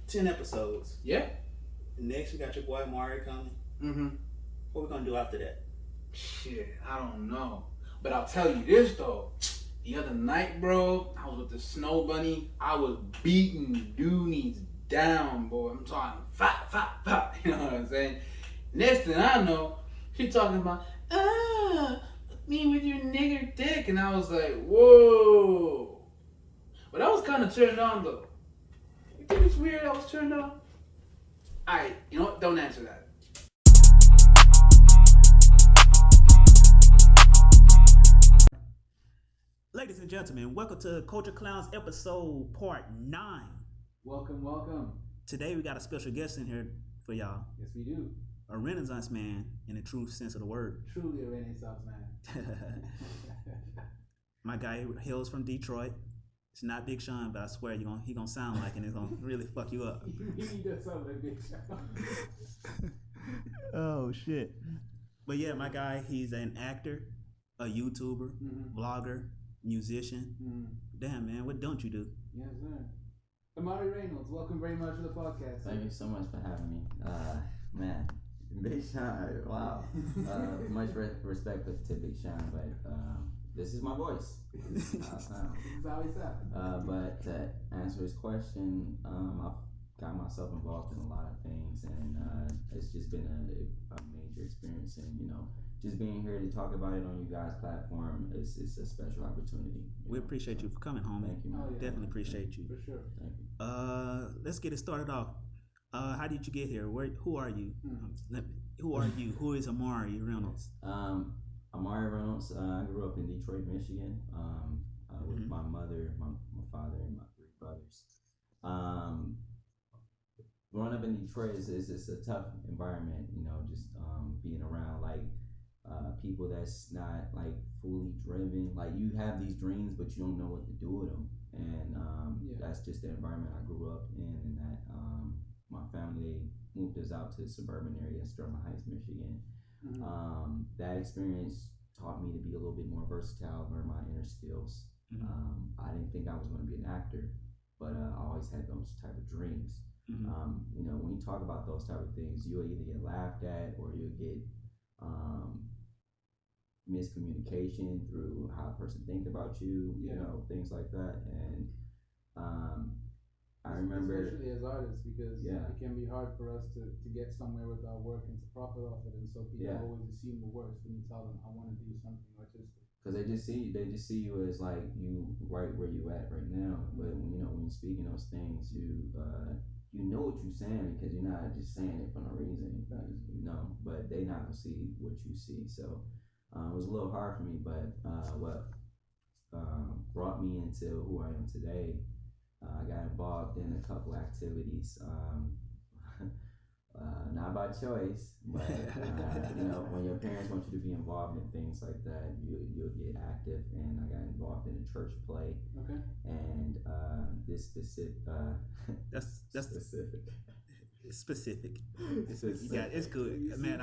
10 episodes. Yeah. Next, we got your boy Amari coming. Mm-hmm. What we gonna do after that? Shit, I don't know. But I'll tell you this though. The other night, bro, I was with the Snow Bunny. I was beating Doonies down, boy. I'm talking fat, fat, fat. You know what I'm saying? Next thing I know, she talking about, me with your nigger dick. And I was like, whoa. But I was kind of turned on though. You think it's weird I was turned on? Alright, you know what? Don't answer that. Ladies and gentlemen, welcome to Culture Clowns episode part 9. Welcome, welcome. Today we got a special guest in here for y'all. Yes, we do. A Renaissance man in the true sense of the word. Truly a Renaissance man. My guy hails from Detroit. It's not Big Sean, but I swear he gonna sound like it and it's gonna really fuck you up. He does sound like Big Sean. Oh shit. But yeah, my guy, he's an actor, a YouTuber, vlogger, musician. Damn man, what don't you do? Yes, sir. Imari Reynolds, welcome very much to the podcast. Thank you so much for having me. Man, Big Sean, wow. Much respect to Big Sean, but this is my voice. This is how I sound. This is how he sounds. But to answer his question, I've got myself involved in a lot of things, and it's just been a major experience. And just being here to talk about it on you guys' platform is a special opportunity. We appreciate you for coming, homie. Thank you, man. Definitely appreciate you. For sure. Thank you. Let's get it started off. How did you get here? Who are you? Who are you? Who is Amari Reynolds? Amari Reynolds. I grew up in Detroit, Michigan, with my mother, my father, and my 3 brothers. Growing up in Detroit is a tough environment. Just being around people that's not fully driven. You have these dreams, but you don't know what to do with them, and that's just the environment I grew up in. And that my family moved us out to the suburban area, Sterling Heights, Michigan. That experience taught me to be a little bit more versatile, learn my inner skills. I didn't think I was going to be an actor, but I always had those type of dreams. When you talk about those type of things, you'll either get laughed at or you'll get miscommunication through how a person think about you, things like that. And I remember, especially as artists, because it can be hard for us to get somewhere with our work and to profit off it, and so people always assume the worst when you tell them I want to do something artistic. Because they just see you as you right where you at right now. But when you're speaking those things, you know what you're saying, because you're not just saying it for no reason. But they not gonna see what you see. So it was a little hard for me, but what brought me into who I am today, I got involved in a couple activities, not by choice, but when your parents want you to be involved in things like that, you'll get active. And I got involved in a church play. Okay. And this specific, that's specific. Specific. It's good, man.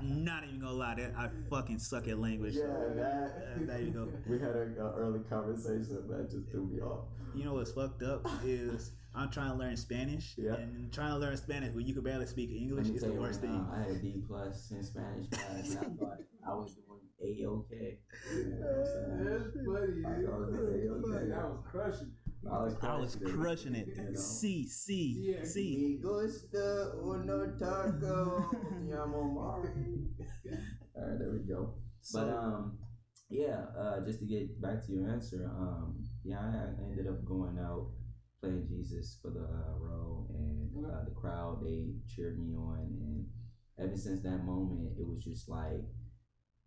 Not even gonna lie, that I fucking suck at language. Yeah, there you go. We had an early conversation that just threw me off. You know what's fucked up is I'm trying to learn Spanish, and trying to learn Spanish when you can barely speak English is the worst thing. I had a D+ in Spanish class, and I thought I was doing A-OK. That's funny. I was crushing. I was crushing it. C. Me gusta uno taco. All right, there we go. Just to get back to your answer, I ended up going out playing Jesus for the role, and the crowd, they cheered me on, and ever since that moment, it was just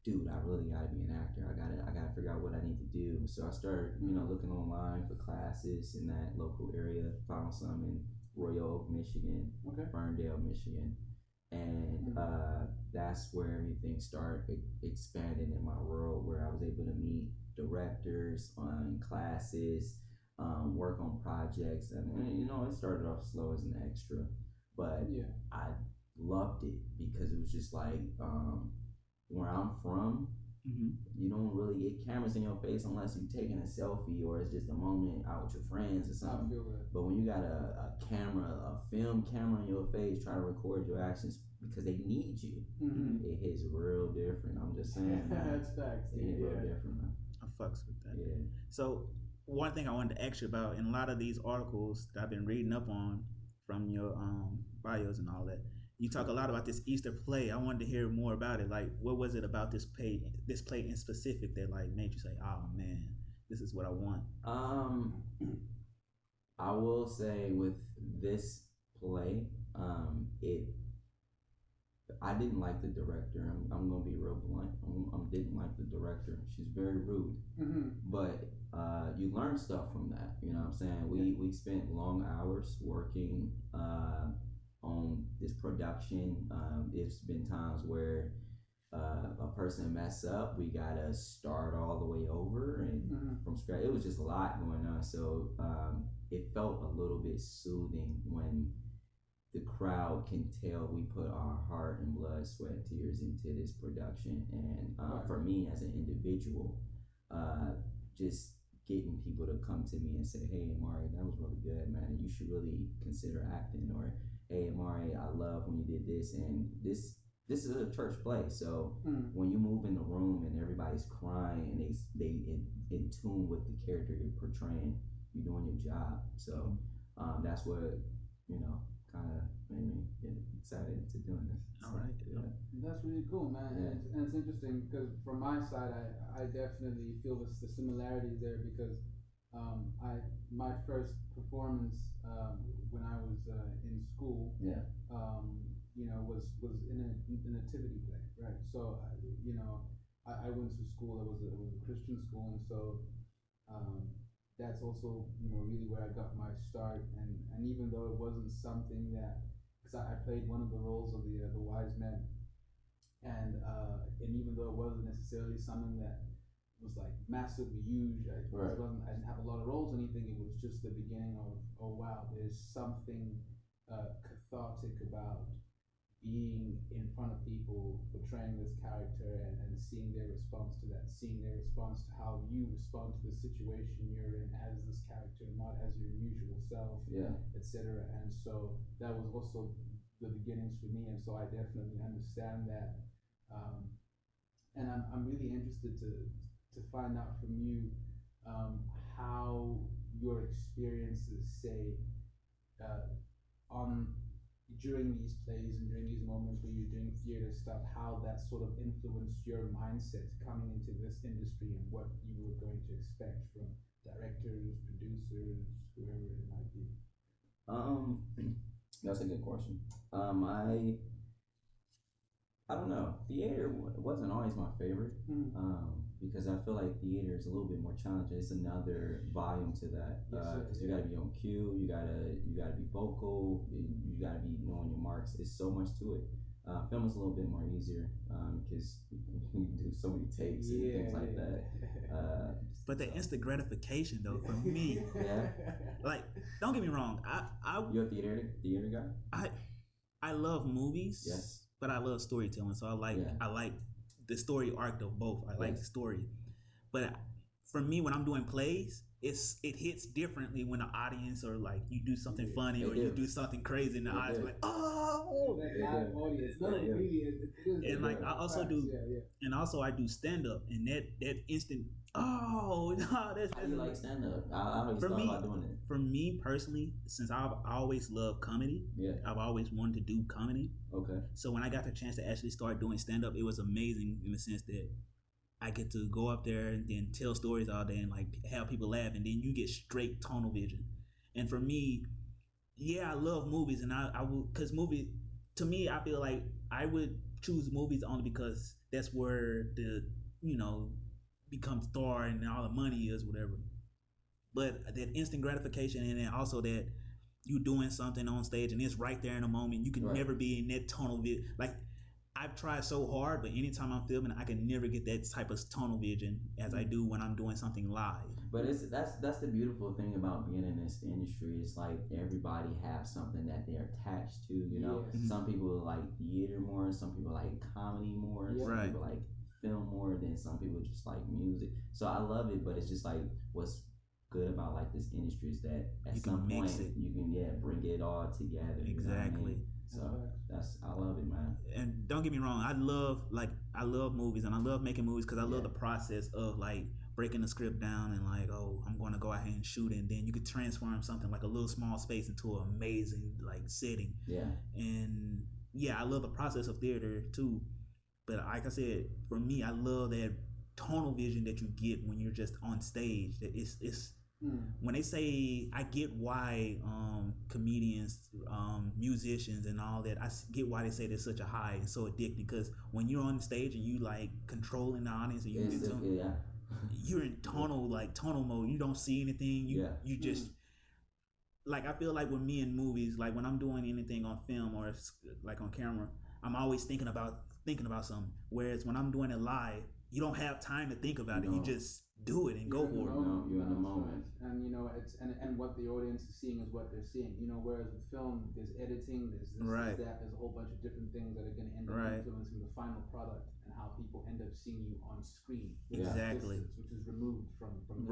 dude, I really gotta be an actor. I gotta figure out what I need to do. So I started, looking online for classes in that local area. Found some in Royal Oak, Michigan, Ferndale, Michigan, and that's where everything started expanding in my world, where I was able to meet directors on classes, work on projects, and it started off slow as an extra, but I loved it because it was just where I'm from, You don't really get cameras in your face unless you're taking a selfie or it's just a moment out with your friends or something. I feel that. But when you got a camera, a film camera in your face trying to record your actions because they need you, it hits real different. I'm just saying. That's facts. It hits real different, man. I fucks with that. Yeah. So one thing I wanted to ask you about, in a lot of these articles that I've been reading up on from your bios and all that, you talk a lot about this Easter play. I wanted to hear more about it. Like, what was it about this play in specific that like made you say, "Oh man, this is what I want"? I will say with this play, I didn't like the director. I'm gonna be real blunt. I didn't like the director. She's very rude. But you learn stuff from that. You know what I'm saying? We spent long hours working on this production. It's been times where a person mess up, we gotta start all the way over and from scratch. It was just a lot going on. So it felt a little bit soothing when the crowd can tell we put our heart and blood, sweat, tears into this production. And for me as an individual, just getting people to come to me and say, "Hey, Amari, that was really good, man. You should really consider acting." Or, "Hey, Amari, I love when you did this." And this is a church play. So when you move in the room and everybody's crying and they in tune with the character you're portraying, you're doing your job. So that's what, kind of made me get excited to doing this. All right. Yeah. That's really cool, man. Yeah. And it's interesting because from my side, I definitely feel the similarities there because my first performance when I was in school, was in a nativity play, right? So I went to school. It was a Christian school, and so that's also really where I got my start. And even though it wasn't something that, because I played one of the roles of the wise men, and even though it wasn't necessarily something that was like massively huge, I didn't have a lot of roles or anything. It was just the beginning of, oh wow, there's something cathartic about being in front of people, portraying this character, and seeing their response to that, seeing their response to how you respond to the situation you're in as this character, not as your usual self, etc. And so that was also the beginnings for me, and so I definitely understand that. And I'm really interested to find out from you how your experiences, say, during these plays and during these moments where you're doing theater stuff, how that sort of influenced your mindset coming into this industry and what you were going to expect from directors, producers, whoever it might be. That's a good question. I don't know. Theater wasn't always my favorite because I feel like theater is a little bit more challenging. It's another volume to that because you got to be on cue, you gotta be vocal, you gotta be knowing your marks. It's so much to it. Film is a little bit more easier because you do so many takes and things like that. But the instant gratification, though, for me, like, don't get me wrong, You're a theater guy. I love movies. Yes. But I love storytelling, so I like the story arc of both. I like the story, but for me, when I'm doing plays, it hits differently when the audience, or like you do something funny or you do something crazy, and the audience like, oh, and like I also do, and also I do stand up, and that instant, oh no, that's how do you like stand up? I always thought about doing it. For me personally, since I've always loved comedy, I've always wanted to do comedy. Okay. So when I got the chance to actually start doing stand up, it was amazing in the sense that I get to go up there and then tell stories all day and like have people laugh, and then you get straight tunnel vision. And for me, I love movies, and I will, because movie, to me, I feel like I would choose movies only because that's where the become star and all the money is, whatever. But that instant gratification, and then also that you doing something on stage and it's right there in a moment, you can never be in that tunnel vision. Like, I've tried so hard, but anytime I'm filming, I can never get that type of tunnel vision as I do when I'm doing something live. But that's the beautiful thing about being in this industry. It's like everybody has something that they're attached to. Some people like theater more, some people like comedy more, some people like film more than some people just like music. So I love it, but it's just like what's good about like this industry is that at You some can mix point it. you can bring it all together. You know what I Exactly. mean? So I love it, man. And don't get me wrong, I love movies and I love making movies because I love the process of like breaking the script down and like, oh, I'm going to go out here and shoot it, and then you could transform something like a little small space into an amazing like setting. Yeah. And I love the process of theater too. But like I said, for me, I love that tonal vision that you get when you're just on stage. That it's when they say, I get why comedians, musicians, and all that. I get why they say there's such a high and so addicting, because when you're on the stage and you like controlling the audience and you're in tonal mode. You don't see anything. You just like, I feel like with me in movies, like when I'm doing anything on film or like on camera, I'm always thinking about something. Whereas when I'm doing it live, you don't have time to think about it. You just do it and go for it. You're in the moment. And you know, it's and what the audience is seeing is what they're seeing. You know, whereas with film, there's editing, there's this, there's that, there's a whole bunch of different things that are going to end up influencing the final product and how people end up seeing you on screen. Exactly. Which is removed from in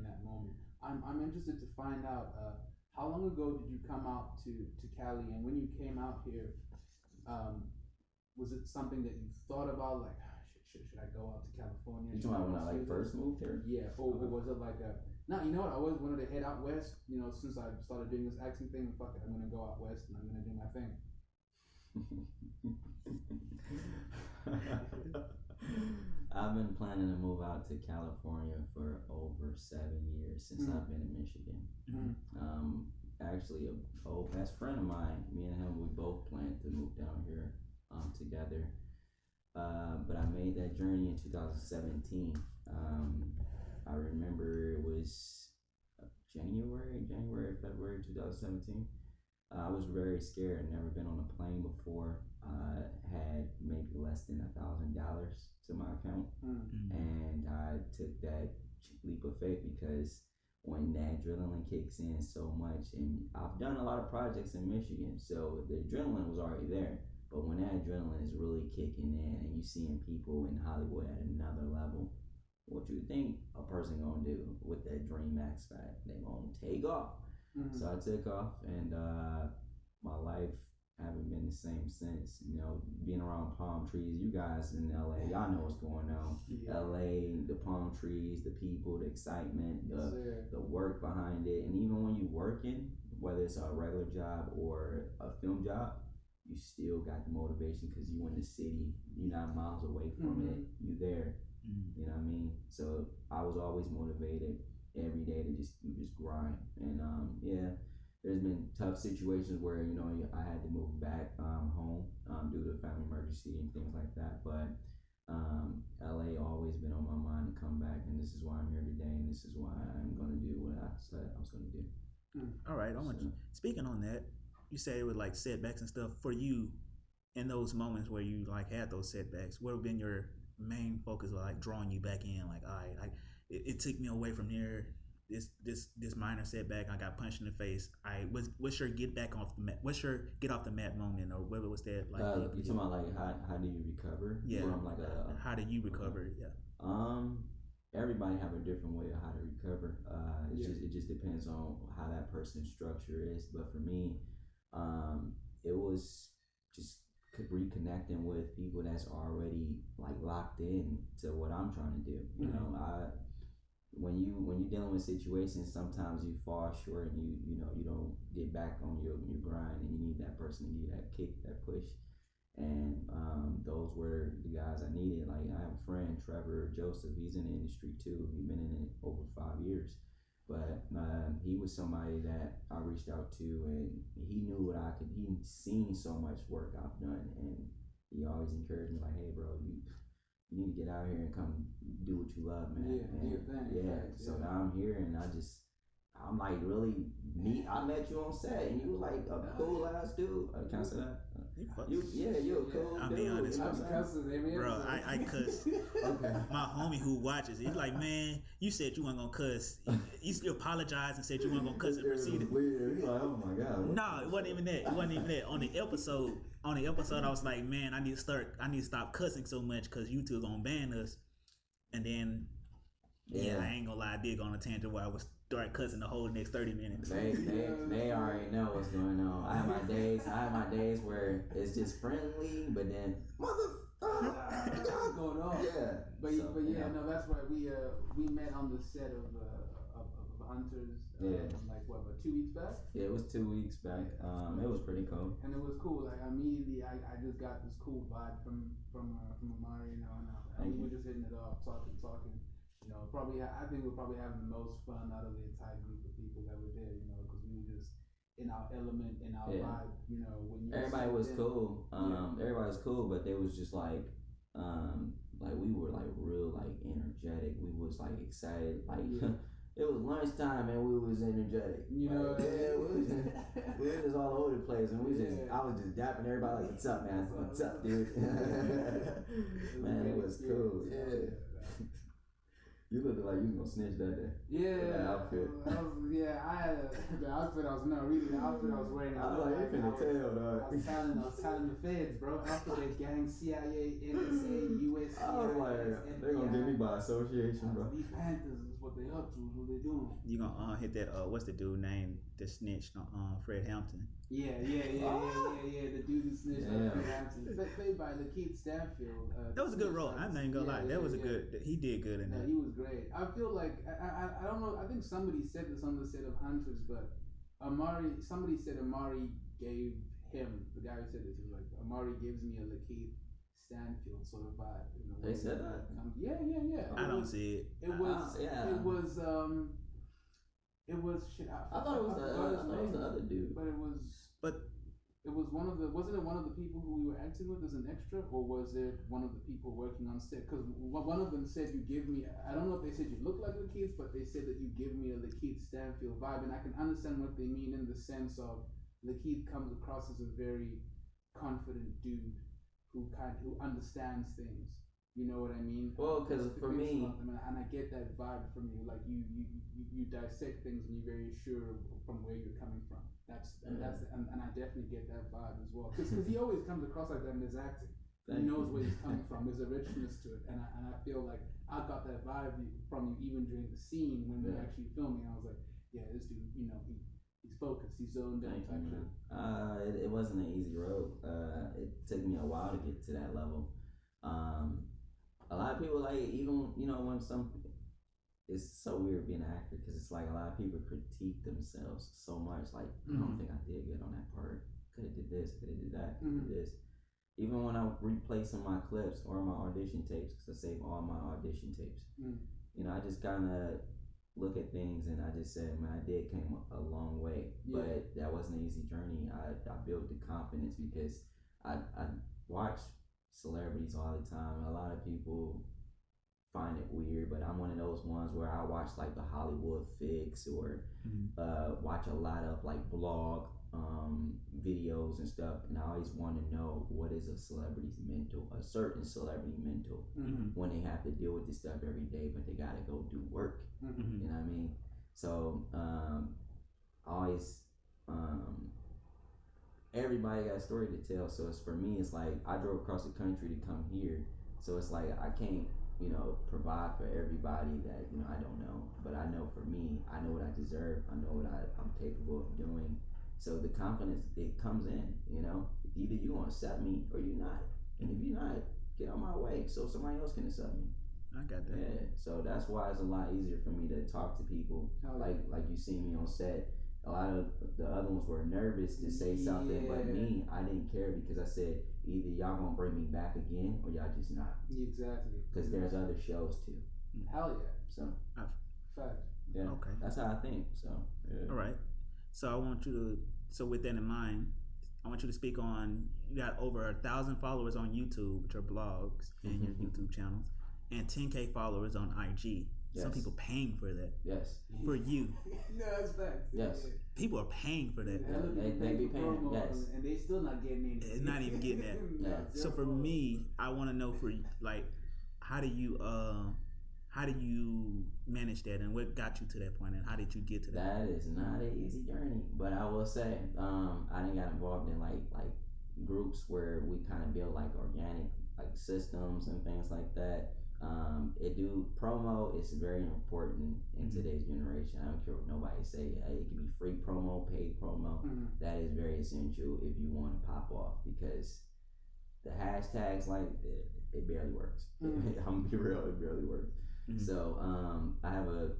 that moment. I'm interested to find out how long ago did you come out to Cali, and when you came out here, was it something that you thought about, like, should I go out to California? You talking about when I like first moved here? Yeah. Or was it like you know what? I always wanted to head out west. You know, since I started doing this acting thing, fuck it, I'm gonna go out west and I'm gonna do my thing. I've been planning to move out to California for over 7 years since I've been in Michigan. Actually, an old best friend of mine, me and him, we both planned to move down here together. But I made that journey in 2017. I remember it was January, February 2017. I was very scared. Never been on a plane before. Had maybe less than $1,000 to my account, and I took that leap of faith because when the adrenaline kicks in so much, and I've done a lot of projects in Michigan, so the adrenaline was already there. But when that adrenaline is really kicking in and you seeing people in Hollywood at another level, what you think a person gonna do with that Dream Max fact? They gonna take off. So I took off, and my life haven't been the same since. You know, being around palm trees. You guys in LA, y'all know what's going on. LA, the palm trees, the people, the excitement, the work behind it, and even when you working, whether it's a regular job or a film job, you still got the motivation because you in the city. You're not miles away from it. You there. You know what I mean? So I was always motivated every day to just grind. And there's been tough situations where I had to move back home due to a family emergency and things like that. But LA always been on my mind to come back, and this is why I'm here today, and this is why I'm gonna do what I said I was gonna do. All right, speaking on that, you say it with like setbacks and stuff. For you, in those moments where you like had those setbacks, what have been your main focus, like drawing you back in? Like, all right, it took me away from there. This minor setback, I got punched in the face. What's your get back off the mat? What's your get off the mat moment, or whether was that like? You talking about like how do you recover? Yeah. From like how do you recover? Yeah. Everybody have a different way of how to recover. It just depends on how that person's structure is. But for me, it was just reconnecting with people that's already like locked in to what I'm trying to do. You know, when you dealing with situations, sometimes you fall short and you don't get back on your grind, and you need that person to give you that kick, that push. And those were the guys I needed. Like, I have a friend, Trevor Joseph. He's in the industry too. He's been in it over 5 years. But he was somebody that I reached out to, and he knew what I could. He seen so much work I've done, and he always encouraged me, like, "Hey, bro, you need to get out here and come do what you love, man." So now I'm here, and I'm like really neat. I met you on set, and you was like a cool ass dude. Can I say that? You a cool I'll dude. be honest, you know I'm what I'm saying? cussing, bro. I cuss. Okay. My homie who watches, he's like, man, you said you weren't gonna cuss. You apologized and said you weren't gonna cuss and proceeded. Weird. He's like, oh my god. No, it wasn't even that. On the episode, I was like, man, I need to stop cussing so much because YouTube gonna ban us. And then, yeah, I ain't gonna lie, I did go on a tangent where I was start cussing the whole next 30 minutes. They already know what's going on. I have my days where it's just friendly, but then what's going on? Yeah. But no, that's right. We met on the set of Hunters. Like what, about 2 weeks back? Yeah, it was 2 weeks back. It was pretty cool. And it was cool. Like immediately, I just got this cool vibe from Amari, and we were just hitting it off, talking. You know, I think we're probably having the most fun out of the entire group of people that were there. You know, because we were just in our element, in our vibe. You know, when you everybody was cool. Everybody was cool, but they was just like we were like real like energetic. We was like excited. Like it was lunchtime and we was energetic. You know, we was just all over the place, and I was just dapping everybody like, "What's up, man? What's up, dude?" Man, it was cool. Yeah. You looked like you was gonna snitch that day. Yeah, that outfit. I had the outfit. I was the outfit I was wearing. I was like, you finna tell, dog. I was telling the feds, bro. After that gang, CIA, NSA, USC. I was like, they're gonna get me by association, bro. These Panthers is what they up to. Is what they doing. You gonna hit that? What's the dude name? The snitch? Fred Hampton. Yeah. The dude who snitched on Fred Hampton, played by Lakeith Stanfield. That was a good role. I'm not even gonna lie. That was a good. He did good in that. He was great. I feel like I don't know. I think somebody said this on the set of Hunters, but somebody said Amari gave him, the guy who said this, he was like, Amari gives me a Lakeith Stanfield sort of vibe. They said that? Yeah. I don't see it. It was shit. I thought it was the other dude. But it was wasn't it one of the people who we were acting with as an extra, or was it one of the people working on set? Because one of them said, you give me, I don't know if they said you look like Lakeith, but they said that you give me a Lakeith Stanfield vibe, and I can understand what they mean in the sense of Lakeith comes across as a very confident dude who understands things. You know what I mean? Well, because for me, and I get that vibe from you. Like you dissect things and you're very sure from where you're coming from. And I definitely get that vibe as well. Because he always comes across like that in his acting. He knows where he's coming from. There's a richness to it, and I feel like I got that vibe from you even during the scene when we were actually filming. I was like, yeah, this dude, he's focused, he's zoned in type shit. It wasn't an easy road. It took me a while to get to that level. A lot of people like, even when it's so weird being an actor, because it's like a lot of people critique themselves so much. Like, I don't think I did good on that part. Could have did this. Could have did that. Could have did this. Even when I replay some of my clips or my audition tapes, because I save all my audition tapes. I just kind of look at things and I just said, man, I did came a long way, but that wasn't an easy journey. I built the confidence because I watch celebrities all the time. A lot of people find it weird, but I'm one of those ones where I watch like the Hollywood Fix or watch a lot of like blog videos and stuff, and I always want to know what is a celebrity's mental, a certain celebrity mental, when they have to deal with this stuff every day, but they gotta go do work. You know what I mean? So always everybody got a story to tell. So it's, for me, it's like I drove across the country to come here, so it's like I can't provide for everybody that I don't know, but I know for me, I know what I deserve, I know what I'm capable of doing. So the confidence, it comes in, either you gonna accept me or you're not, and if you're not, get on my way so somebody else can accept me. I got that. Yeah, so that's why it's a lot easier for me to talk to people. Like you see me on set. A lot of the other ones were nervous to say something, but me, I didn't care, because I said, either y'all gonna bring me back again or y'all just not. Exactly. Because there's other shows too. Hell yeah. So. Fact. Yeah. Okay. That's how I think. So. Yeah. All right. So with that in mind, I want you to speak on, you got over 1,000 followers on YouTube with your blogs and your YouTube channels, and 10K followers on IG. Yes. Some people paying for that. Yes. For you. No, that's facts. Yes. People are paying for that. They be paying. Yes. And they still not getting anything. It's not even getting that. Yeah. So for me, I want to know for like, how do you manage that, and what got you to that point, and how did you get to that? That is not an easy journey, but I will say, I didn't get involved in like groups where we kind of build like organic like systems and things like that. Promo is very important in today's generation. I don't care what nobody say. It can be free promo, paid promo. That is very essential if you want to pop off, because the hashtags, like, it barely works. I'm gonna be real, it barely works. So I have a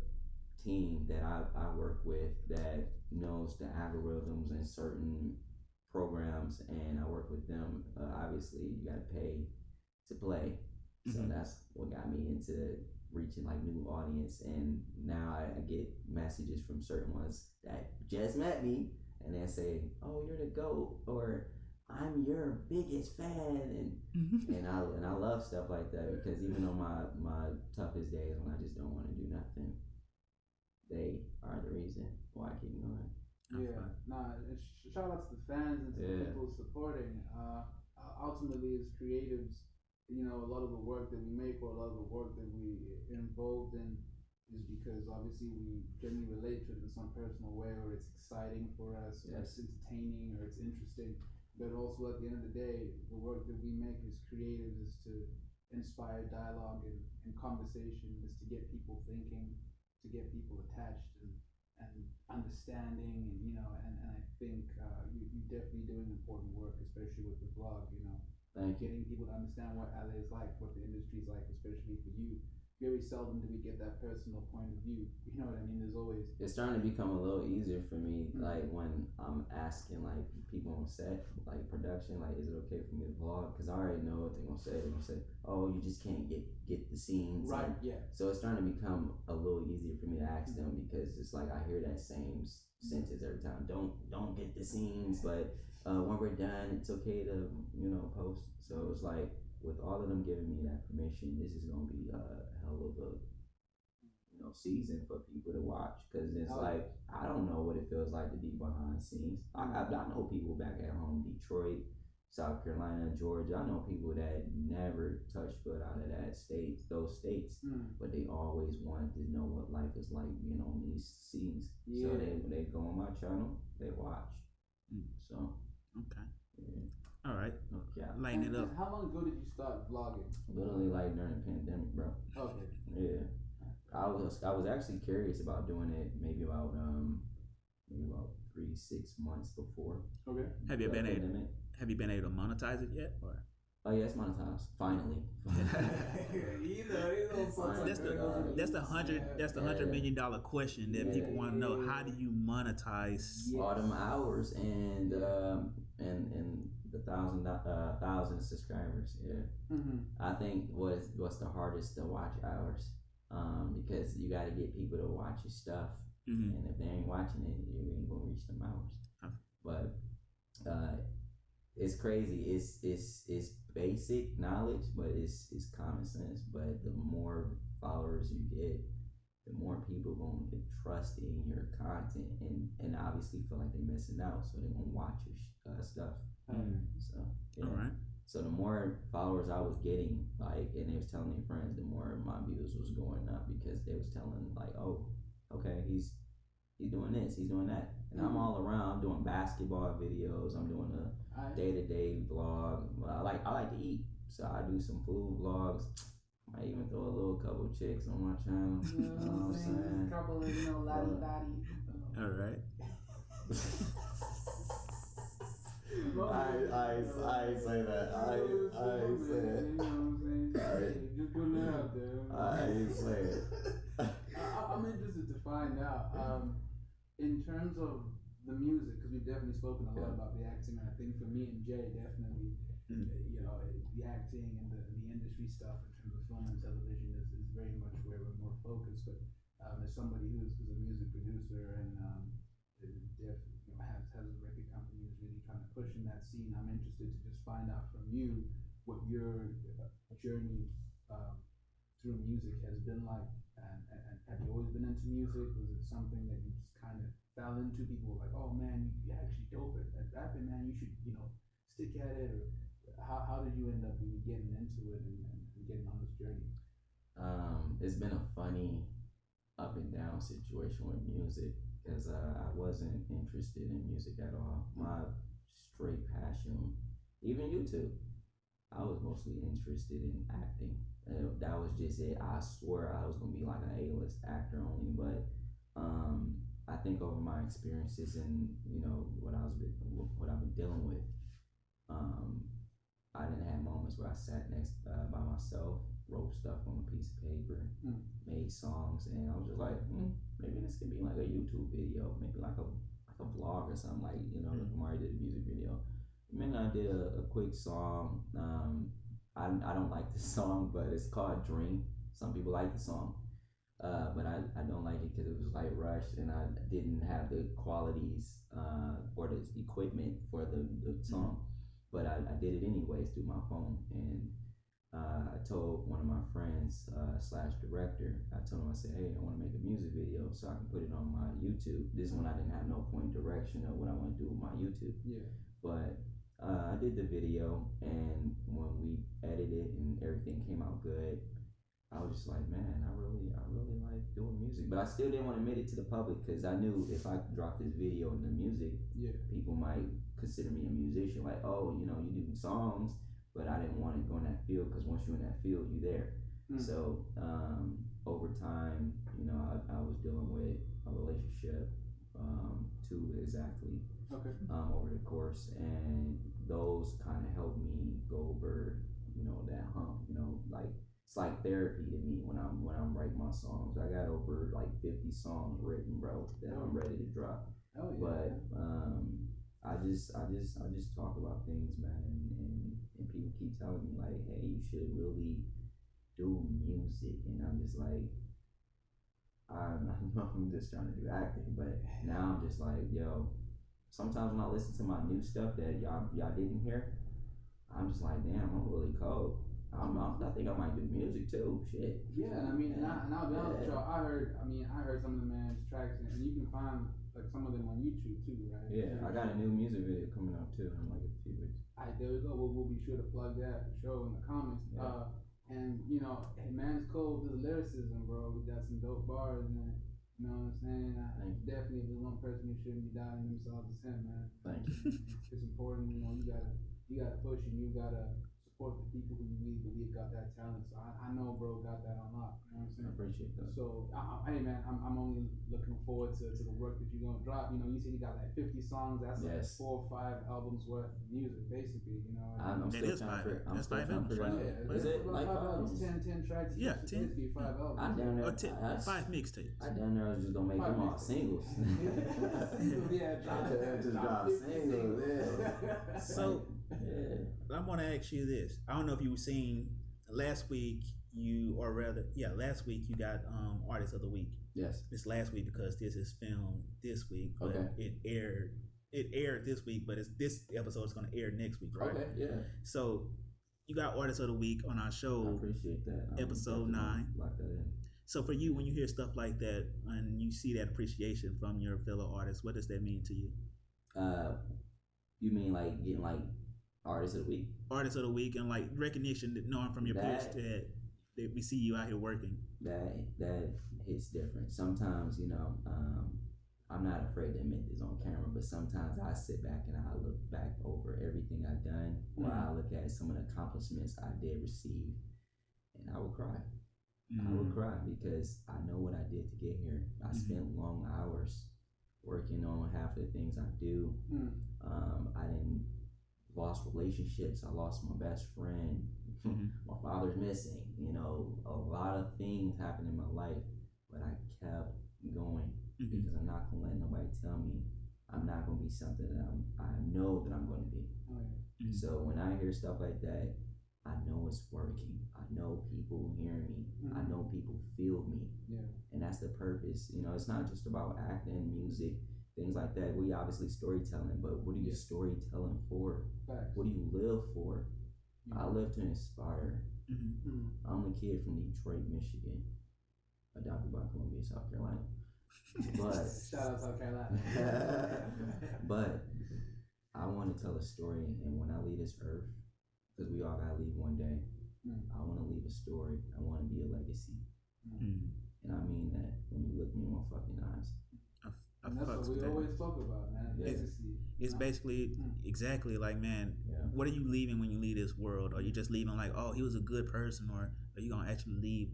team that I work with that knows the algorithms and certain programs, and I work with them. Obviously, you got to pay to play. So that's what got me into reaching like new audience, and now I get messages from certain ones that just met me, and they say, "Oh, you're the GOAT," or "I'm your biggest fan," and I love stuff like that, because even on my toughest days when I just don't want to do nothing, they are the reason why I keep going. Shout out to the fans and to the people supporting. Ultimately, as creatives, you know, a lot of the work that we make, or a lot of the work that we are involved in, is because obviously we generally relate to it in some personal way, or it's exciting for us, or it's entertaining, or it's interesting. But also, at the end of the day, the work that we make as creatives is to inspire dialogue and conversation, is to get people thinking, to get people attached and understanding, and you know, and I think you're definitely doing important work, especially with the vlog, you know. Getting people to understand what LA is like, what the industry is like, especially for you. Very seldom do we get that personal point of view. You know what I mean? There's always. It's starting to become a little easier for me, like when I'm asking like people on set, like production, like, is it okay for me to vlog? Because I already know what they're gonna say. They're gonna say, "Oh, you just can't get the scenes." Right. So it's starting to become a little easier for me to ask them, because it's like I hear that same sentence every time. Don't get the scenes, but when we're done, it's okay to, you know, post. So it's like, with all of them giving me that permission, this is gonna be a hell of a, you know, season for people to watch, because it's like, I don't know what it feels like to be behind the scenes. I know people back at home, Detroit, South Carolina, Georgia. I know people that never touched foot out of those states, but they always wanted to know what life is like, you know, in these scenes. So they go on my channel, they watch. So okay. All right. Yeah. Lighten it up. How long ago did you start vlogging? Literally like during the pandemic, bro. Okay. Yeah. I was actually curious about doing it maybe about 3-6 months before. Okay. Have you been able to monetize it yet, or? Oh yeah, it's monetized. Finally. That's the $100 million question that people want to know. How do you monetize all them hours and the 1,000 subscribers? Yeah. I think what's the hardest to watch hours, because you got to get people to watch your stuff, and if they ain't watching it, you ain't gonna reach them hours. But it's crazy. It's basic knowledge, but it's common sense. But the more followers you get, the more people gonna trust in your content, and obviously feel like they're missing out, so they're gonna watch your stuff. So yeah. All right. So the more followers I was getting, like, and they was telling their friends, the more my views was going up, because they was telling like, oh, okay, he's doing this, he's doing that, and I'm all around. I'm doing basketball videos. I'm doing a day-to-day vlog. I like to eat, so I do some food vlogs. I even throw a little couple chicks on my channel. You know what I'm saying? A couple of, you know, laddie. All right. I ain't say that. I ain't say it. You know what I'm saying? Just putting it out there. I ain't say it. I'm interested to find out, in terms of the music, because we've definitely spoken a lot about the acting, and I think for me and Jay, definitely, you know, the acting and the industry stuff in terms of film and television is very much where we're more focused. But as somebody who's a music producer and has a record company who's really trying to push in that scene, I'm interested to just find out from you what your journey through music has been like. And have you always been into music? Was it something that you just kind of fell into? People were like, "Oh man, you're actually dope at rapping, man. You should, stick at it." Or how did you end up getting into it and getting on this journey? It's been a funny up and down situation with music because I wasn't interested in music at all. My straight passion, even YouTube, I was mostly interested in acting. That was just it. I swear I was gonna be like an A-list actor only, but I think over my experiences and what I've been dealing with, um, I didn't have moments where I sat next by myself, wrote stuff on a piece of paper, made songs, and I was just like, maybe this could be like a YouTube video, maybe like a vlog or something. Like Amari did a music video. And then I did a quick song. I don't like this song, but it's called Dream. Some people like the song, but I don't like it because it was like rushed and I didn't have the qualities or the equipment for the song. But I did it anyways through my phone, and I told one of my friends slash director, I told him, I said, hey, I want to make a music video so I can put it on my YouTube. This is when I didn't have no point direction of what I want to do with my YouTube. Yeah. But I did the video, and when we edited and everything came out good, I was just like, man, I really like doing music. But I still didn't want to admit it to the public because I knew if I dropped this video in the music, people might consider me a musician. Like, oh, you do songs, but I didn't want to go in that field because once you're in that field, you're there. So over time, I was dealing with a relationship, 2 exactly, over the course, and those kind of helped me go over, that hump, like. It's like therapy to me when I'm writing my songs. I got over like 50 songs written, bro, that I'm ready to drop. Oh yeah. But I just talk about things, man, and people keep telling me like, hey, you should really do music, and I'm just like, I'm just trying to do acting, but now I'm just like, yo. Sometimes when I listen to my new stuff that y'all didn't hear, I'm just like, damn, I'm really cold. I think I might do music too. Shit. Yeah, and I mean, and I'll be honest with y'all. I heard some of the man's tracks, and you can find like some of them on YouTube too, right? Yeah, I got a new music video coming out too in like a few weeks. All right, there we go. We'll be sure to plug that for sure in the comments. Yeah. And hey, man's cold to the lyricism, bro. We got some dope bars, and you know what I'm saying. Definitely, if there's one person who shouldn't be doubting themselves, it's him, man. Thank you. It's important, you gotta push and you gotta support the people who you really believe got that talent. So I know bro got that unlocked. You know what I'm saying? I appreciate that. So hey man, I'm only looking forward to the work that you're gonna drop. You said you got like 50 songs. That's like 4 or 5 albums worth of music, basically. I'm still trying to. That's 5 albums, right? Yeah, is it like 5 albums? 10 tracks. Yeah, 10. 5 albums. I down there. 5 mixtapes. I down there was just gonna make them all singles. Just drop singles. Yeah. So. I want to ask you this. I don't know if you were seeing last week. Last week you got Artist of the Week. Yes. This last week because this is filmed this week. But it aired this week, but this episode is going to air next week, right? Okay. Yeah. So you got Artist of the Week on our show. I appreciate that. Episode 9. Lock that in. So for you, when you hear stuff like that and you see that appreciation from your fellow artists, what does that mean to you? You mean like getting like Artist of the Week? Artist of the Week and like recognition, that knowing from your peers that we see you out here working. That hits different. Sometimes, I'm not afraid to admit this on camera, but sometimes I sit back and I look back over everything I've done, or I look at some of the accomplishments I did receive, and I would cry. I would cry because I know what I did to get here. I spent long hours working on half of the things I do. I didn't lost relationships. I lost my best friend. My father's missing. A lot of things happened in my life, but I kept going because I'm not gonna let nobody tell me I'm not gonna be something that I know that I'm gonna be. So when I hear stuff like that, I know it's working. I know people hear me. I know people feel me. Yeah. And that's the purpose. It's not just about acting, music, things like that. We obviously storytelling, but what are you storytelling for? Facts. What do you live for? I live to inspire. I'm a kid from Detroit, Michigan. adopted by Columbia, South Carolina. But Shout out South Carolina. but I want to tell a story, and when I leave this earth, because we all gotta leave one day, I want to leave a story. I want to be a legacy, and I mean that when you look me in my fucking eyes. And that's what we always talk about, man. Legacy. It's basically exactly like, man, what are you leaving when you leave this world? Are you just leaving like, oh, he was a good person, or are you gonna actually leave?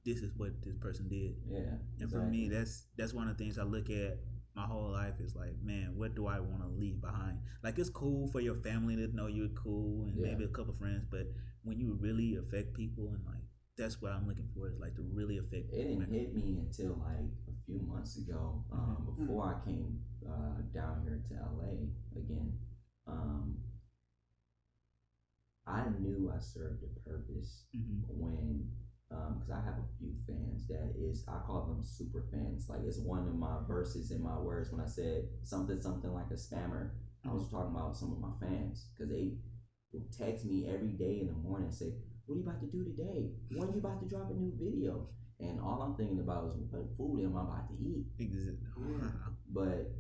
This is what this person did. Yeah. And for me, that's one of the things I look at my whole life is like, man, what do I want to leave behind? Like, it's cool for your family to know you're cool and maybe a couple friends, but when you really affect people, and like, that's what I'm looking for, is like to really affect people. It didn't hit me until like a few months ago, before I came down here to LA again. I knew I served a purpose when, because I have a few fans that is, I call them super fans. Like, it's one of my verses in my words when I said something like a spammer. I was talking about some of my fans, because they will text me every day in the morning and say, what are you about to do today? When are you about to drop a new video? And all I'm thinking about is what food am I about to eat? But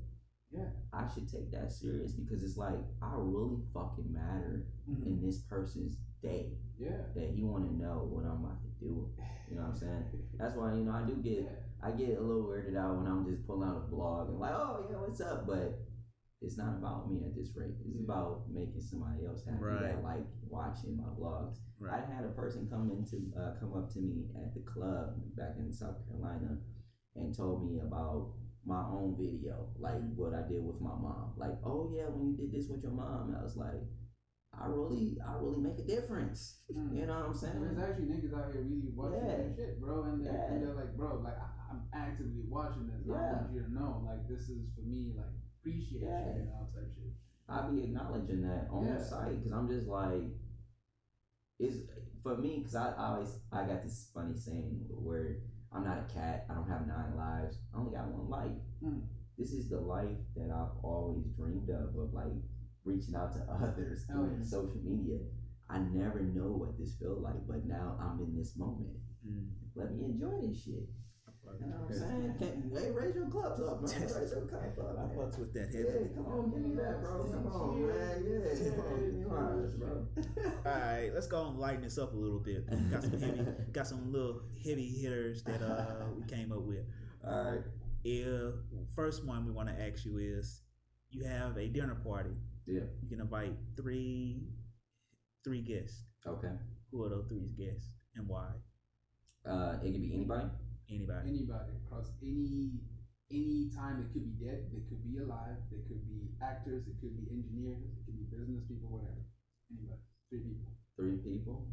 I should take that serious, because it's like, I really fucking matter in this person's day. That he want to know what I'm about to do. You know what I'm saying? That's why, you know, I get a little weirded out when I'm just pulling out a vlog and like, oh yeah, what's up? But it's not about me at this rate. It's about making somebody else happy that like watching my vlogs. I had a person come up to me at the club back in South Carolina and told me about my own video, like what I did with my mom. Like, oh yeah, when you did this with your mom, I was like, I really make a difference. You know what I'm saying? There's actually niggas out here really watching that shit, bro, and they're like, bro, like I'm actively watching this. I want you to know, like, this is for me, like, appreciate you and all type shit. I be acknowledging that on the site, because I'm just like, it's for me, because I got this funny saying where I'm not a cat, I don't have 9 lives, I only got one life. This is the life that I've always dreamed of like reaching out to others through social media. I never know what this feels like, but now I'm in this moment. Let me enjoy this shit. You know what I'm saying? Hey, raise your clubs up, man. Raise your cups up. I fucks with that head. Yeah, come on, give me that, bro. Come on, man. Yeah, come on, give me mine, bro. All right, let's go and lighten this up a little bit. Got some little heavy hitters that we came up with. All right. First one we want to ask you is, you have a dinner party. Yeah. You can invite three guests. Okay. Who are those 3 guests and why? It could be anybody. Anybody across any time. It could be dead, they could be alive, they could be actors, it could be engineers, it could be business people, whatever. Anybody. 3 people. 3 people.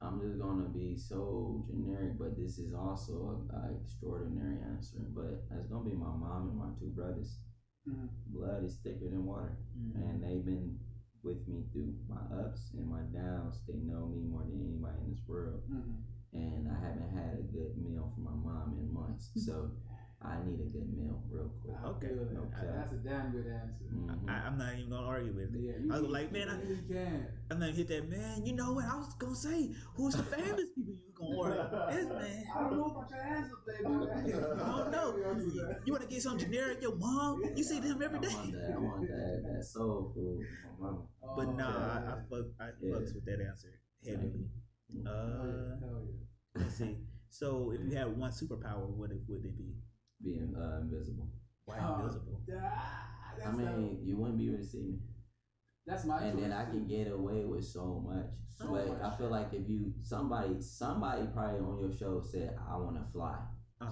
I'm just gonna be so generic, but this is also an extraordinary answer. But it's gonna be my mom and my 2 brothers. Blood is thicker than water, and they've been with me through my ups and my downs. They know me more than anybody in this world. And I haven't had a good meal from my mom in months, so I need a good meal real quick. Okay. That's a damn good answer. I'm not even gonna argue with it. I was like, man, I'm not hit that, man. You know what I was gonna say? Who's the famous people you gonna order? This man. I don't know about your answer, baby. I don't know. You wanna get something generic? Your mom? You see them every day. I want that soul food from my mama. But nah, I fucks with that answer heavily. Let's see. So if you had one superpower, what would it be? Being invisible. Why invisible? I mean, you wouldn't be able to see me. That's my choice. And then I can get away with so much. But I feel like if you somebody probably on your show said, I want to fly.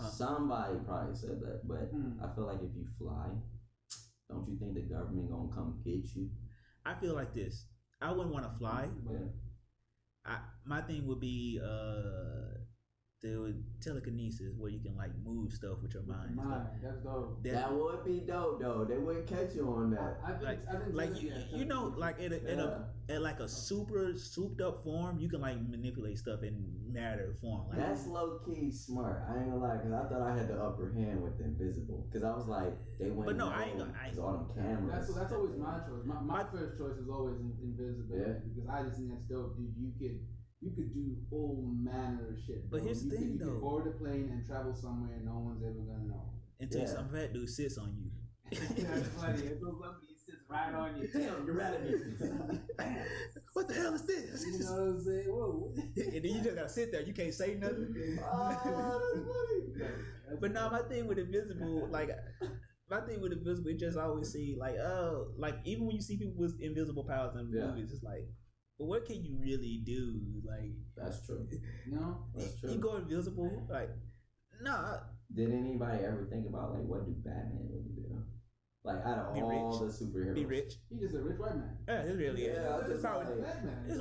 Somebody probably said that, but I feel like if you fly, don't you think the government gonna come get you? I feel like this. I wouldn't want to fly. My thing would be the telekinesis, where you can like move stuff with your mind. That's dope. That would be dope though. They wouldn't catch you on that. I think you know, like at like a super souped up form, you can like manipulate stuff in matter form. Like, that's low key smart. I ain't gonna lie, because I thought I had the upper hand with invisible. Because I was like, they went. But no, I ain't all them cameras. That's always my choice. My first choice is always invisibility, because I just think that's dope, dude. you could do all manner of shit. Bro. But here's the thing, you though. could board a plane and travel somewhere no one's ever gonna know. Until some fat dude sits on you. That's funny. Until somebody sits right on your tail. You're right at me. What the hell is this? You know what I'm saying? Whoa. And then you just gotta sit there. You can't say nothing. That's funny. But no, my thing with Invisible, it just always see like even when you see people with invisible powers in movies, it's like, but what can you really do? Like, that's true. That's true. You go invisible, like, nah. Did anybody ever think about like what do Batman really do? Like out of all the superheroes, be rich. He's just a rich white man. Yeah, it really is. It's probably Batman. It's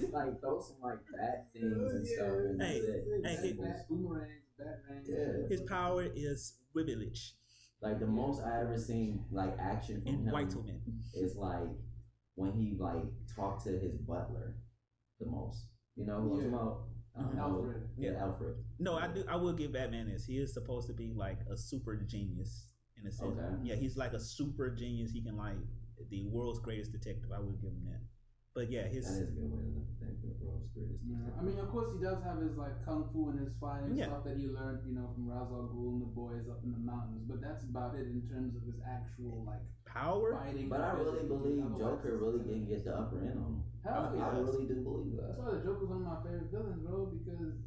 just like throw some like bad things and stuff. And Boomerangs, Batman. Yeah. His power is privilege. Like the most I ever seen like action from him White women is like when he like talked to his butler the most. You know who I'm talking about? Alfred. Yeah, Alfred. No, I will give Batman this. He is supposed to be like a super genius in a sense. Okay. Yeah, he's like a super genius. He can like the world's greatest detective. I would give him that. But yeah, his that is a good way to look at that. The world's greatest detective. I mean, of course, he does have his like kung fu and his fighting stuff that he learned, from Ra's al Ghul and the boys up in the mountains. But that's about it in terms of his actual like power. Fighting. But I really believe Joker really didn't get the upper end on him. Hell yeah. I really do believe that. That's why the Joker's one of my favorite villains, bro, because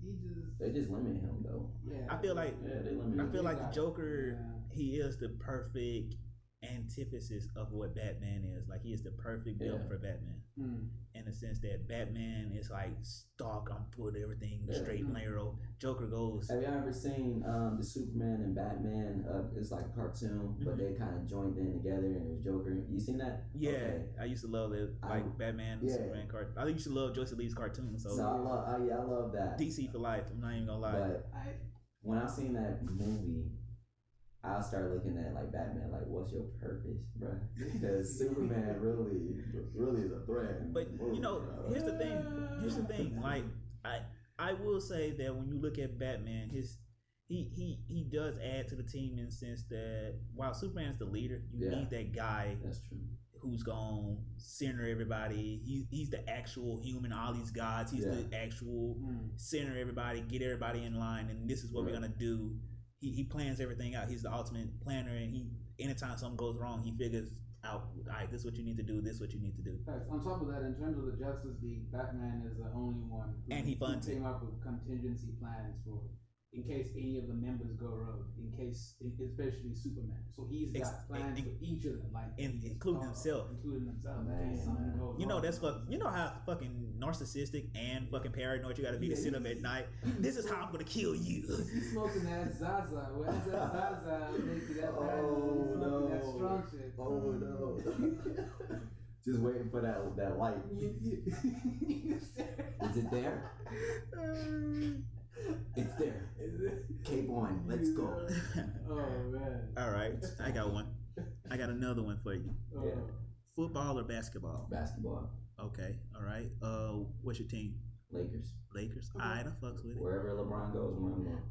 they just limit him though. Yeah. I feel like they limit him. I feel like the Joker, he is the perfect antithesis of what Batman is. Like, he is the perfect villain for Batman. In the sense that Batman is like stark on foot, everything straight and narrow. Joker goes. Have you ever seen the Superman and Batman? It's like a cartoon, but they kind of joined in together, and it was Joker. You seen that? Yeah, okay. I used to love it. Like Batman, Superman cartoon. I used to love Joseph Lee's cartoon. So I love that. DC for life. I'm not even gonna lie. But when I seen that movie, I started looking at like Batman, like, what's your purpose, bro? Because Superman really is a threat. But here's the thing. Like, I will say that when you look at Batman, he does add to the team in the sense that while Superman's the leader, you need that guy. That's true. Who's gonna center everybody? He's the actual human. All these gods. He's the actual center everybody. Get everybody in line, and this is what we're gonna do. He plans everything out. He's the ultimate planner, and anytime something goes wrong, he figures out, all right, this is what you need to do, this is what you need to do. Facts. On top of that, in terms of the Justice League, Batman is the only one who came up with contingency plans for in case any of the members go rogue, especially Superman. So he's got plans for each of them, like including himself. Man. You know how fucking narcissistic and fucking paranoid you gotta be to sit up at night. This is how I'm gonna kill you. He's smoking that Zaza. Where's that Zaza? Making that that strong shit. Oh no. Just waiting for that light. Is it there? It's there. Cape on. Let's go. Oh man. All right, I got one. I got another one for you. Yeah. Football or basketball? Basketball. Okay. All right. What's your team? Lakers. All right, I fucks with it. Wherever LeBron goes, where I'm going.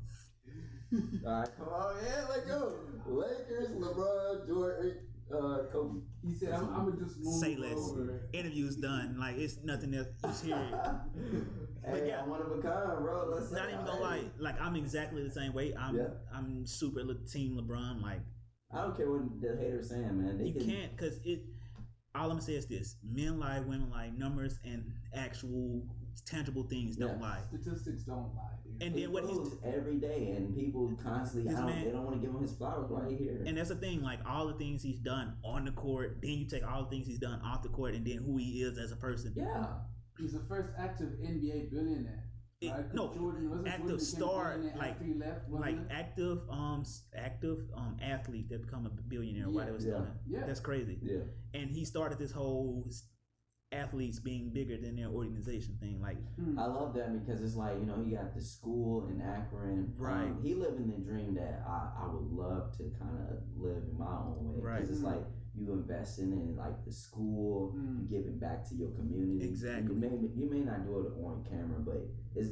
All right, come on, let's go. Lakers, LeBron, Jordan, Kobe. He said, "I'm gonna just move say less. over." Interview's done. Like, it's nothing else. Just hear it. Hey, I'm one of a kind, bro. Let's not even gonna lie. Like, I'm exactly the same way. I'm super team LeBron. Like, I don't care what the haters saying, man. You can't, because all I'm gonna say is this: men lie, women lie. Numbers and actual tangible things don't lie. Statistics don't lie, dude. And then what he's every day, and people constantly, they don't want to give him his flowers right here. And that's the thing, like, all the things he's done on the court, then you take all the things he's done off the court, and then who he is as a person. Yeah, he's the first active NBA billionaire. Right? Active star, active athlete that become a billionaire while they was doing it. Yeah. That's crazy. Yeah. And he started this whole athletes being bigger than their organization thing. Like, I love that because it's like, he got the school in Akron. Right. He living the dream that I would love to kind of live in my own way. Right. Because it's like you investing in like the school, you giving back to your community. Exactly. You may not do it on camera, but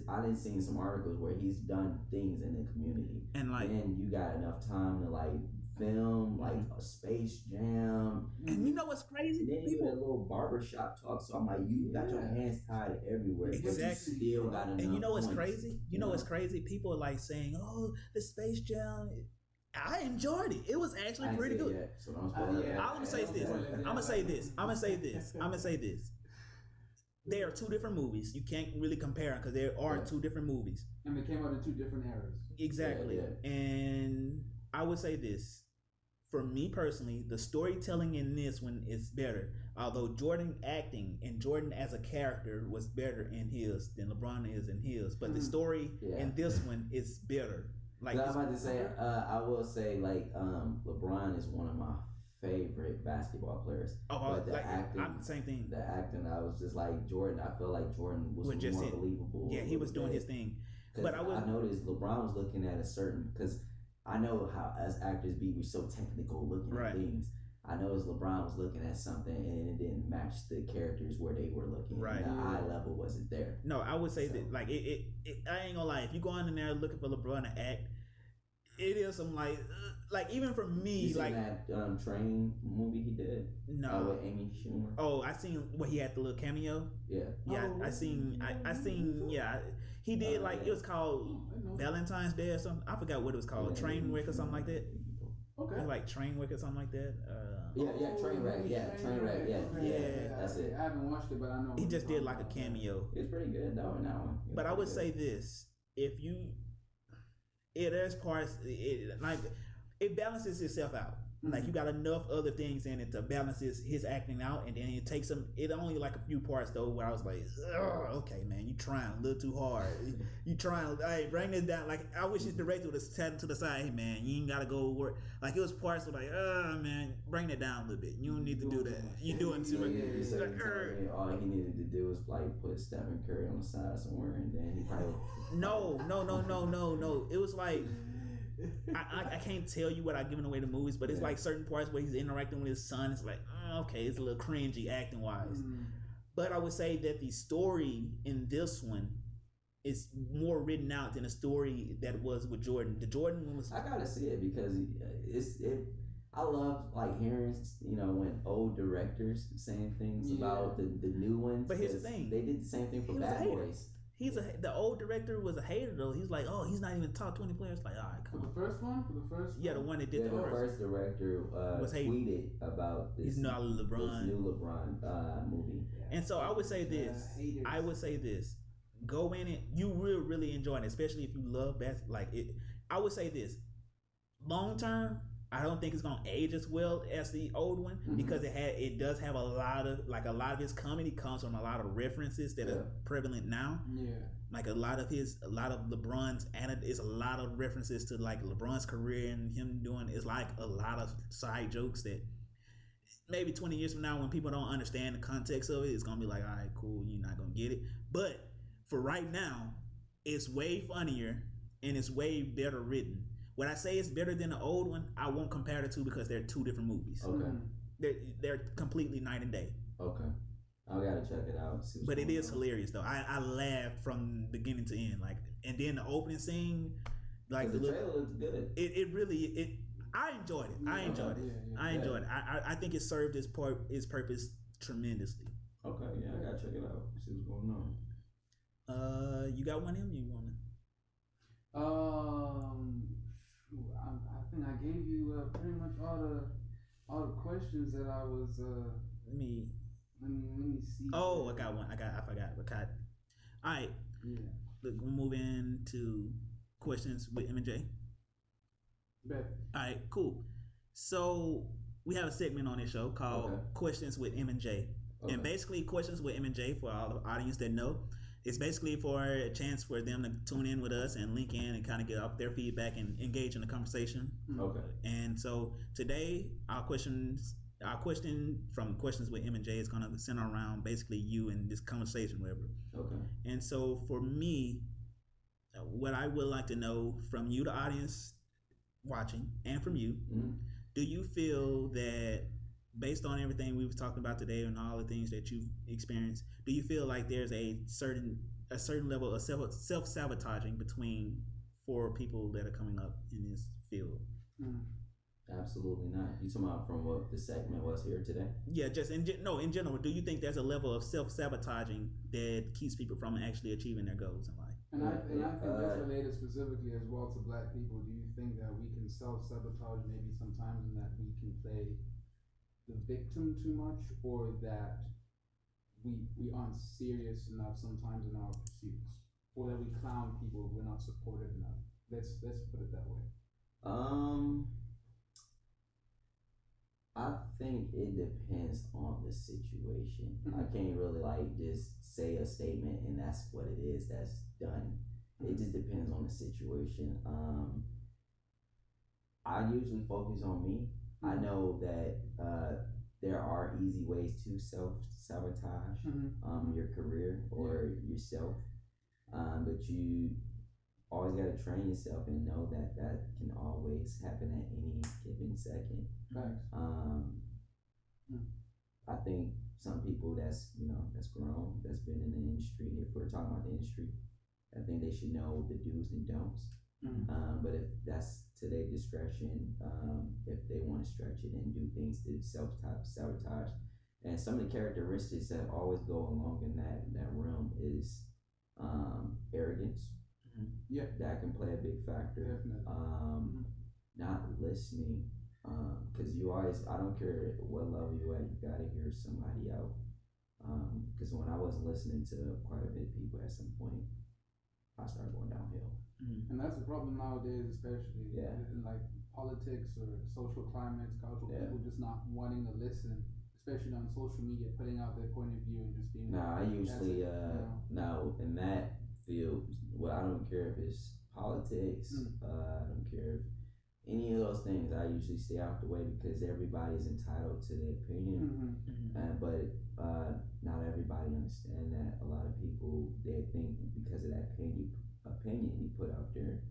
I done seen some articles where he's done things in the community. And like, and you got enough time to like film like a Space Jam And you know what's crazy? And then you do that little barbershop talk. So I'm like, you got your hands tied everywhere. Exactly. But you still got enough. And you know what's points, crazy? You know what's crazy? People are like saying, "Oh, the Space Jam." I enjoyed it. It was actually pretty good. Yet, so don't spoil it. I'm gonna say this. I'm gonna say this. I'm gonna say this. They are two different movies. You can't really compare them because there are two different movies. And they came out in two different eras. Exactly. Yeah. And I would say this. For me personally, the storytelling in this one is better. Although Jordan acting and Jordan as a character was better in his than LeBron is in his, but the story in this one is better. Like I was about to say, I will say like LeBron is one of my favorite basketball players. But the acting, same thing. The acting, I was just like Jordan. I feel like Jordan was more believable. Yeah, he was doing his thing. But I noticed LeBron was looking at a certain because I know how as actors we're so technical looking at things. I noticed LeBron was looking at something and it didn't match the characters where they were looking. Right. The eye level wasn't there. No, I would say that like it I ain't gonna lie. If you go in there looking for LeBron to act, it is some like even for me, you seen like that Train movie he did. No, with Amy Schumer. Oh, I seen where he had the little cameo. Yeah. Yeah, I seen. Yeah, he did like it was called Valentine's Day or something. I forgot what it was called. Trainwreck or something like that. Okay. Like Trainwreck or something like that. Trainwreck. Yeah, that's it. I haven't watched it, but I know. He just did like a cameo. It's pretty good though in that one. But I would say this: there's parts it balances itself out. Like you got enough other things in it to balance his acting out, and then it takes him. It only like a few parts though where I was like, okay, man, you trying a little too hard. You trying, hey, bring this down. Like I wish his director would have sat to the side. Hey, man, you ain't gotta go work. Like it was parts of like, man, bring it down a little bit. You don't need to do that. You doing too much. All he needed to do was like put Stephen Curry on the side somewhere, and then he probably. No. It was like. I can't tell you without giving away the movies, but it's like certain parts where he's interacting with his son. It's like, okay, it's a little cringy acting wise. But I would say that the story in this one is more written out than the story that was with Jordan. The Jordan one was. I gotta see it because I love like hearing when old directors saying things about the new ones. But here's the thing: they did the same thing for Bad Boys. The old director was a hater though. He's like, oh, he's not even top 20 players. Like, all right, come on. For the first yeah, the one that did the first director was tweeted about this. He's not LeBron. This new LeBron movie. And so I would say this. Go in it. You will really enjoy it, especially if you love basketball. Like it. I would say this. Long term, I don't think it's gonna age as well as the old one because it does have a lot of his comedy comes from a lot of references that are prevalent now. Yeah. Like a lot of LeBron's and it's a lot of references to like LeBron's career and him doing it's like a lot of side jokes that maybe 20 years from now when people don't understand the context of it, it's gonna be like, all right, cool, you're not gonna get it. But for right now, it's way funnier and it's way better written. When I say it's better than the old one, I won't compare the two because they're two different movies. Okay. They're completely night and day. Okay. I gotta check it out. But it is hilarious though. I laughed from beginning to end. Like, and then the opening scene, like the trailer looks good. It really I enjoyed it. I enjoyed it. I think it served its purpose tremendously. Okay, yeah, I gotta check it out. See what's going on. You got one in? You want I think I gave you pretty much all the questions that I was. Let me see. Oh, I got one. I forgot. All right. Yeah. Look, we'll move into questions with M&J. Bet. All right. Cool. So we have a segment on this show called Questions with M&J, and basically questions with M&J for all the audience that know. It's basically for a chance for them to tune in with us and link in and kind of get up their feedback and engage in the conversation. Okay. And so today, our question from Questions with M&J is going to center around basically you and this conversation, whatever. Okay. And so for me, what I would like to know from you, the audience watching, and from you, do you feel that based on everything we was talking about today and all the things that you've experienced, do you feel like there's a certain level of self-sabotaging between four people that are coming up in this field? Absolutely not. You talking about from what the segment was here today? Yeah, just in general, do you think there's a level of self-sabotaging that keeps people from actually achieving their goals in life? And I think that's related specifically as well to black people. Do you think that we can self-sabotage maybe sometimes, and that we can play the victim too much, or that we aren't serious enough sometimes in our pursuits, or that we clown people, we're not supportive enough? Let's put it that way. I think it depends on the situation. I can't really like just say a statement and that's what it is. That's done. It just depends on the situation. I usually focus on me. I know that there are easy ways to self-sabotage your career or yourself, but you always got to train yourself and know that that can always happen at any given second. I think some people that's grown, that's been in the industry, if we're talking about the industry, I think they should know the do's and don'ts. But if that's to their discretion, if they want to stretch it and do things to self-sabotage, and some of the characteristics that always go along in that realm is arrogance. Yeah, that can play a big factor. Definitely. Not listening, because you always, I don't care what level you at, you gotta hear somebody out. Because when I wasn't listening to quite a bit of people at some point, I started going downhill. And that's the problem nowadays, especially in like politics or social climates, cultural people just not wanting to listen, especially on social media, putting out their point of view and just being. I usually now in that field, well, I don't care if it's politics, I don't care if any of those things. I usually stay out the way because everybody's entitled to their opinion, but not everybody understand that. A lot of people, they think because of that opinion you put out there,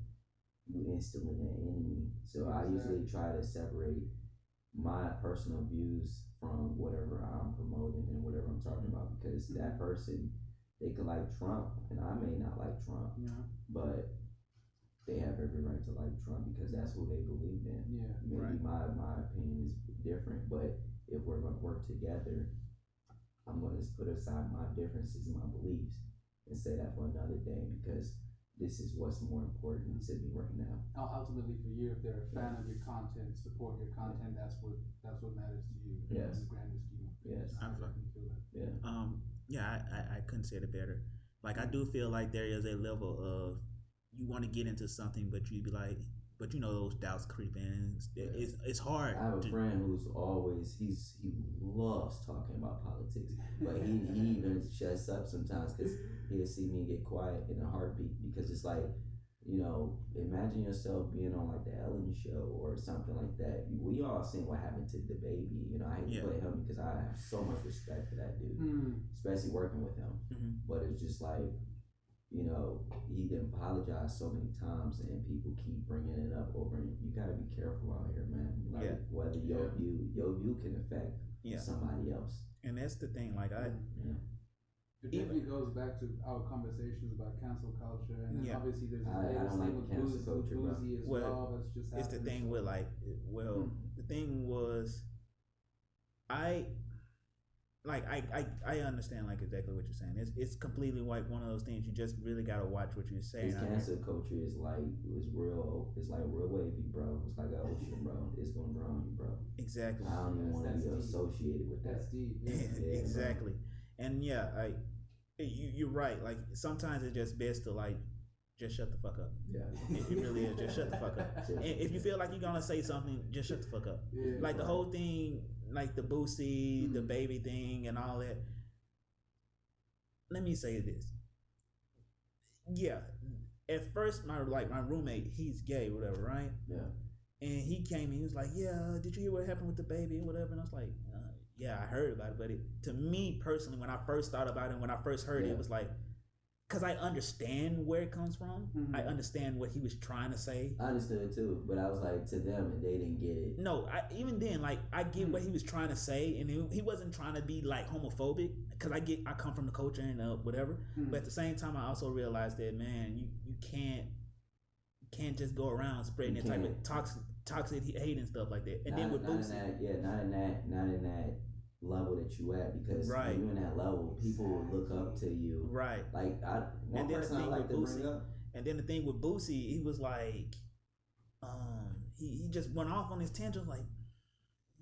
you instantly an enemy. So I usually try to separate my personal views from whatever I'm promoting and whatever I'm talking about, because that person, they could like Trump and I may not like Trump, but they have every right to like Trump because that's who they believe in. Maybe my opinion is different, but if we're going to work together, I'm going to just put aside my differences and my beliefs and say that for another day, because this is what's more important to me right now. Ultimately, for you, if they're a fan of your content, support your content, that's what matters to you. Yes. In the grander scheme of things. I definitely feel that. I couldn't say it better. Like, I do feel like there is a level of, you want to get into something, but you be like, but you know those doubts creep in. It's hard. I have a friend who's always, he loves talking about politics, but he even shuts up sometimes because he'll see me get quiet in a heartbeat, because it's like, imagine yourself being on like the Ellen show or something like that. We all seen what happened to the baby. I hate to play him because I have so much respect for that dude, especially working with him. But it's just like, he didn't apologize so many times, and people keep bringing it up over. And you gotta be careful out here, man. Like whether your view can affect somebody else. And that's the thing. Like it definitely goes back to our conversations about cancel culture, and then obviously there's I don't like with cancel culture, Boozy as well. That's just it's the thing with like, the thing was, I understand like exactly what you're saying. It's completely like one of those things. You just really gotta watch what you're saying. This cancel culture is like real. It's like real wavy, bro. It's like an ocean, bro. It's gonna drown you, bro. Exactly. I don't even want to be associated with that. That's deep. Exactly. Bro. And you're right. Like sometimes it's just best to like just shut the fuck up. Yeah. It really is. Just shut the fuck up. And if you feel like you're gonna say something, just shut the fuck up. Like the whole thing, like the Boosie, the baby thing, and all that. Let me say this. Yeah, at first my roommate, he's gay, whatever, right? Yeah. And he came and he was like, "Yeah, did you hear what happened with the baby and whatever?" And I was like, "Yeah, I heard about it." But to me personally, when I first thought about it, when I first heard it, it was like, because I understand where it comes from. I understand what he was trying to say. I understood it too, but I was like, to them, and they didn't get it. No, even then, like, I get what he was trying to say, and he wasn't trying to be like homophobic, because I come from the culture and whatever. But at the same time, I also realized that, man, you can't just go around spreading that type of toxic hate and stuff like that. And not, then with not in Boosie, that, not in that level that you at, because right. when you in that level, people will look up to you. Right. Like one person I like to bring up. And then the thing with Boosie, he was like, he just went off on his tangent like,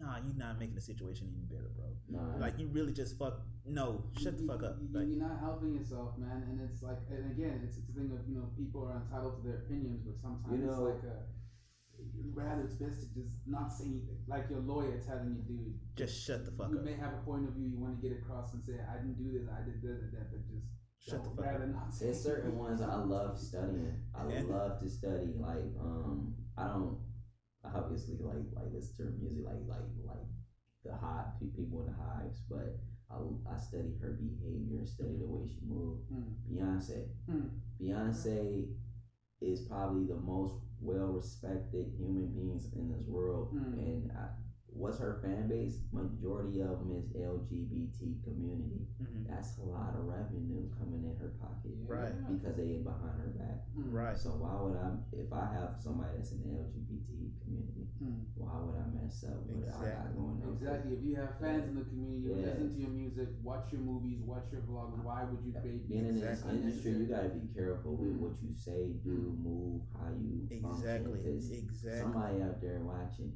nah, you're not making the situation any better, bro. No, like you really just shut the fuck up. You're not helping yourself, man. And it's like, and again, it's a thing of, people are entitled to their opinions, but sometimes it's like rather it's best to just not say anything. Like your lawyer telling you, dude, just shut the fuck up. You may have a point of view you want to get across and say, I didn't do this, I did this, that, but just shut the fuck up. There's certain ones I love studying. I love to study. Like I don't obviously like listen to her music like the high people in the hives, but I study her behavior, study the way she moves. Beyonce is probably the most well-respected human beings in this world, and what's her fan base? Majority of them is LGBT community. That's a lot of revenue coming in her pocket, right? Because they behind her back, right? So why would if I have somebody that's in the LGBT community, why would I mess up what I got going on? Exactly. If you have fans in the community, listen to your music, watch your movies, watch your vlogs, why would you create? Being in this industry, you gotta be careful with what you say, do, move, how you function. Exactly. Somebody out there watching.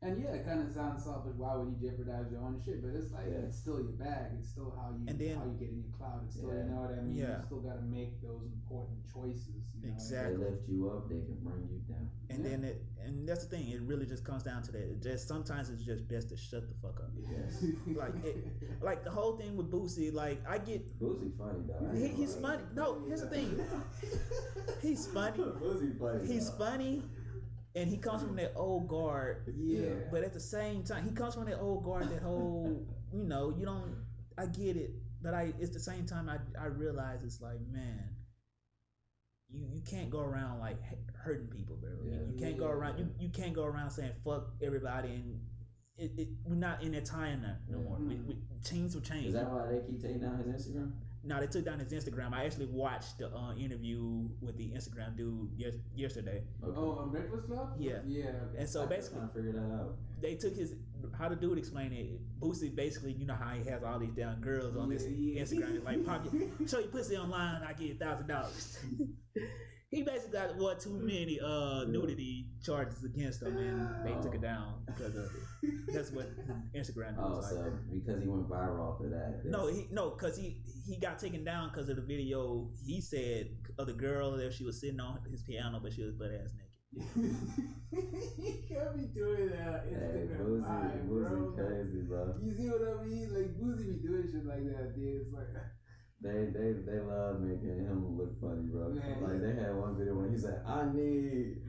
And it kind of sounds selfish. Why would you jeopardize your own shit? But it's like it's still your bag. It's still how you get in your cloud. It's still you know what I mean. You still got to make those important choices. Exactly. They lift you up. They can bring you down. And then and that's the thing. It really just comes down to that. It just sometimes it's just best to shut the fuck up. Yes. like the whole thing with Boosie. Like I get Boosie funny though. He's funny. No, here's the thing. He's funny. Boosie funny. He's funny. And he comes from that old guard, but at the same time, he comes from that old guard, that whole, I get it, but it's the same time I realize it's like, man, you can't go around like hurting people, bro. You can't go around, you can't go around saying fuck everybody, and we're not in that time no more. Things will change. Is that why they keep taking down his Instagram? No, they took down his Instagram. I actually watched the interview with the Instagram dude yesterday. Okay. Oh, on Breakfast Club? Yeah. Yeah. Okay. And so basically, I figured that out. They took how the dude explained it. Boosie basically, you know how he has all these damn girls on his Instagram, like pocket, show your pussy online, I get $1,000. He basically got one too many nudity charges against him, and they took it down because of that's what Instagram was like. So because he went viral after that. No, because he got taken down because of the video. He said of the girl that she was sitting on his piano, but she was butt ass naked. You can't be doing that. Boosie crazy, bro. You see what I mean? Like Boosie be doing shit like that, dude. It's like. They love making him look funny, bro. Like they had one video where he said, I need.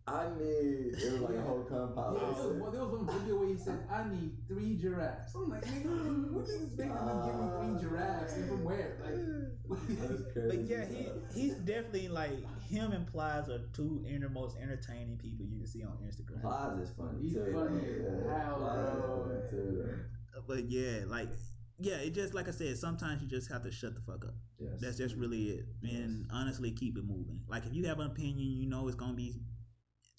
It was like a whole compound. Yeah, there was one video where he said, I need 3 giraffes. I'm like, nigga, what is this making him give me 3 giraffes? And from where? That's crazy. But yeah, he's definitely like, him and Plies are two most entertaining people you can see on Instagram. Plies is funny. He's funny as hell, bro. But yeah, like. Yeah, it just like I said, sometimes you just have to shut the fuck up. Yes. That's just really it. And honestly, keep it moving. Like if you have an opinion, it's gonna be,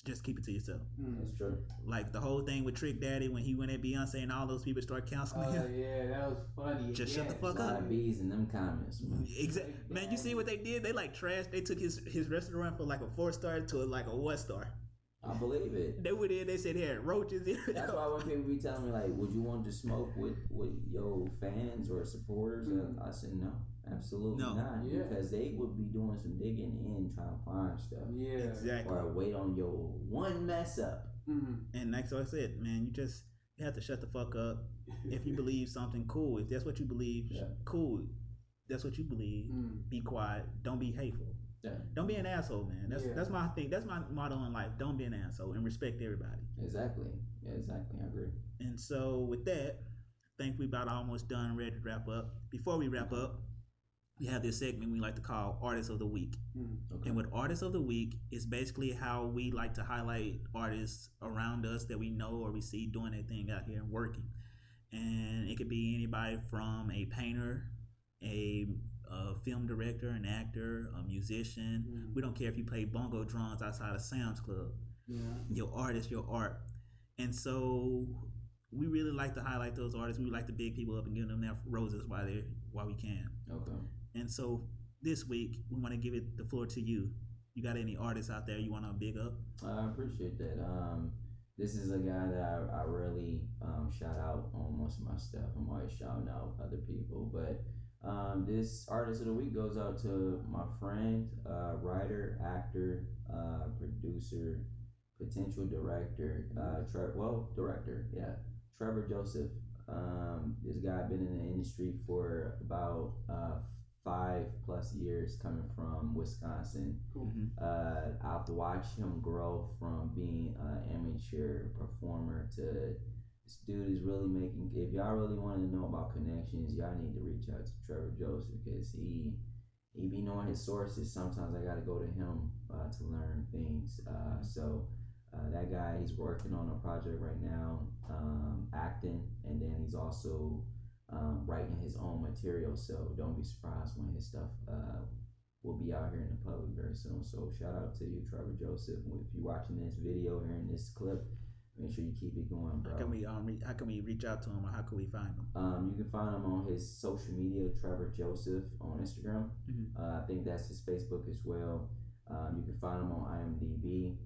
just keep it to yourself. That's true. Like the whole thing with Trick Daddy when he went at Beyonce and all those people start counseling him. Yeah, that was funny. Just shut the fuck up. Bees in them comments. Exactly. Man, you see what they did? They like trashed. They took his restaurant from like a 4-star to like a 1-star. I believe it. They went in. They said, "Here, roaches." That's why when people be telling me like, "Would you want to smoke with your fans or supporters?" I said, "No, absolutely not." Yeah. Because they would be doing some digging in, trying to find stuff. Yeah, exactly. Or wait on your one mess up. And like I said, man, you have to shut the fuck up. If you believe something, cool. If that's what you believe, cool. That's what you believe. Be quiet. Don't be hateful. Yeah. Don't be an asshole, man. That's my thing. That's my motto in life. Don't be an asshole and respect everybody. Exactly. Yeah, exactly. I agree. And so with that, I think we about almost done, ready to wrap up. Before we wrap up, we have this segment we like to call Artist of the Week. Okay. And with Artist of the Week, it's basically how we like to highlight artists around us that we know or we see doing their thing out here and working. And it could be anybody from a painter, a film director, an actor, a musician. We don't care if you play bongo drums outside of Sam's Club. your art is your art. And so we really like to highlight those artists. We like to big people up and give them their roses while we can. Okay. And so this week we want to give it the floor to you. You got any artists out there you want to big up? I appreciate that. This is a guy that I really shout out on most of my stuff. I'm always shouting out other people, but this artist of the week goes out to my friend, writer, actor, producer, potential director, director, yeah, Trevor Joseph. This guy been in the industry for about 5+ years, coming from Wisconsin. Cool. I've watched him grow from being an amateur performer to this dude is really making. If y'all really want to know about connections, y'all need to reach out to Trevor Joseph, because he be knowing his sources. Sometimes I got to go to him to learn things. So that guy, he's working on a project right now, acting, and then he's also writing his own material. So don't be surprised when his stuff will be out here in the public very soon. So shout out to you, Trevor Joseph. If you're watching this video, hearing this clip, make sure you keep it going, bro. How can we reach out to him, or how can we find him? You can find him on his social media, Trevor Joseph on Instagram. I think that's his Facebook as well. You can find him on IMDb.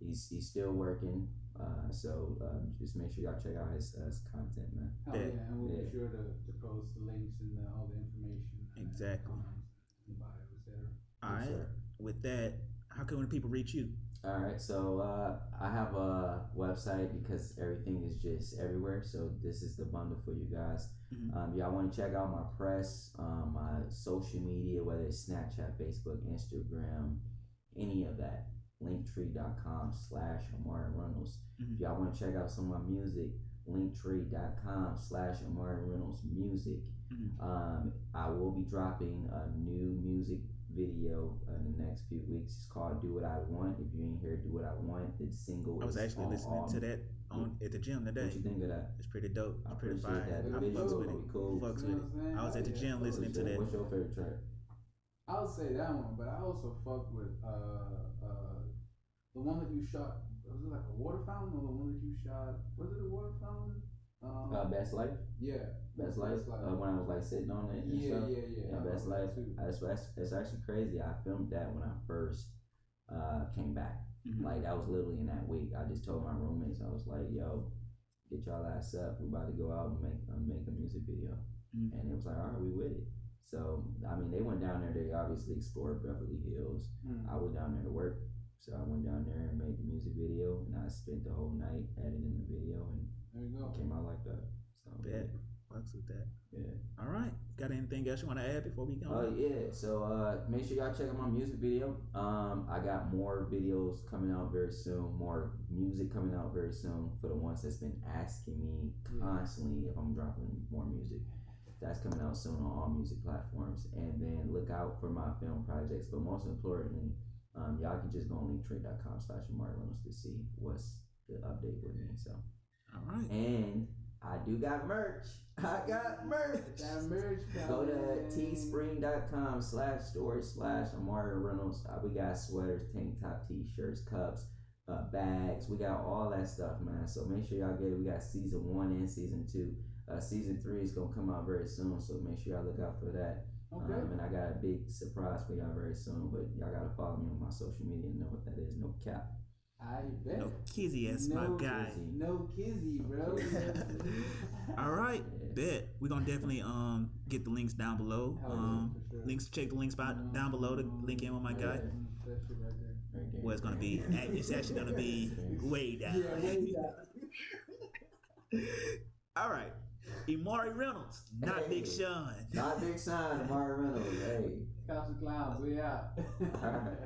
He's still working. So just make sure y'all check out his content, man. Hell yeah, and we'll be sure to post the links and all the information. Exactly. In the bio, etc. All right. Sure. With that, how can people reach you? All right, so I have a website because everything is just everywhere. So this is the bundle for you guys. Y'all want to check out my press, my social media, whether it's Snapchat, Facebook, Instagram, any of that. Linktree.com/Amari Reynolds. If y'all want to check out some of my music, Linktree.com/Amari Reynolds Music. I will be dropping a new music video in the next few weeks. It's called "Do What I Want." If you ain't hear "Do What I Want," the single. I was actually listening to that at the gym today. What you think of that? It's pretty dope. I It's pretty appreciate fire. that. The I visual fucks with will it. be cool. Fucks with it. I was at the gym listening to that. What's your favorite track? I would say that one, but I also fuck with the one that you shot. Was it like a water fountain, or the one that you shot? Was it a water fountain? Best Life. Yeah, Best Life. When I was like sitting on it. And stuff. Yeah, Best Life. It's actually crazy. I filmed that when I first came back. Like that was literally in that week. I just told my roommates, I was like, "Yo, get y'all ass up. We about to go out and make a music video." And it was like, "All right, we with it." So I mean, they went down there. They obviously explored Beverly Hills. I was down there to work, so I went down there and made the music video, and I spent the whole night editing the video, and there you go. It came out like that. So Bet. Fucks with that. Yeah. All right. Got anything else you want to add before we go? Yeah. So make sure y'all check out my music video. I got more videos coming out very soon. More music coming out very soon for the ones that's been asking me constantly if I'm dropping more music. That's coming out soon on all music platforms. And then look out for my film projects. But most importantly, y'all can just go on linktree.com/Amari Reynolds to see what's the update with me. So. All right. And I do got merch. I got merch. That merch. Go to teespring.com/store/Amari Reynolds. We got sweaters, tank top, t-shirts, cups, bags. We got all that stuff, man. So make sure y'all get it. We got season 1 and season 2. Season 3 is gonna come out very soon, so make sure y'all look out for that. Okay. And I got a big surprise for y'all very soon, but y'all gotta follow me on my social media and know what that is. No cap. I bet. No kizzy as my guy. No kizzy, bro. All right. Bet. We're gonna definitely get the links down below. Sure. Links, check the links down below to link in with my guy. That shit right there. Well, it's gonna be. It's actually gonna be way down. Yeah, way down. All right. Imari Reynolds, not Big Sean. Not Big Sean, Amari Reynolds. Hey. Cops and clowns, we out. All right.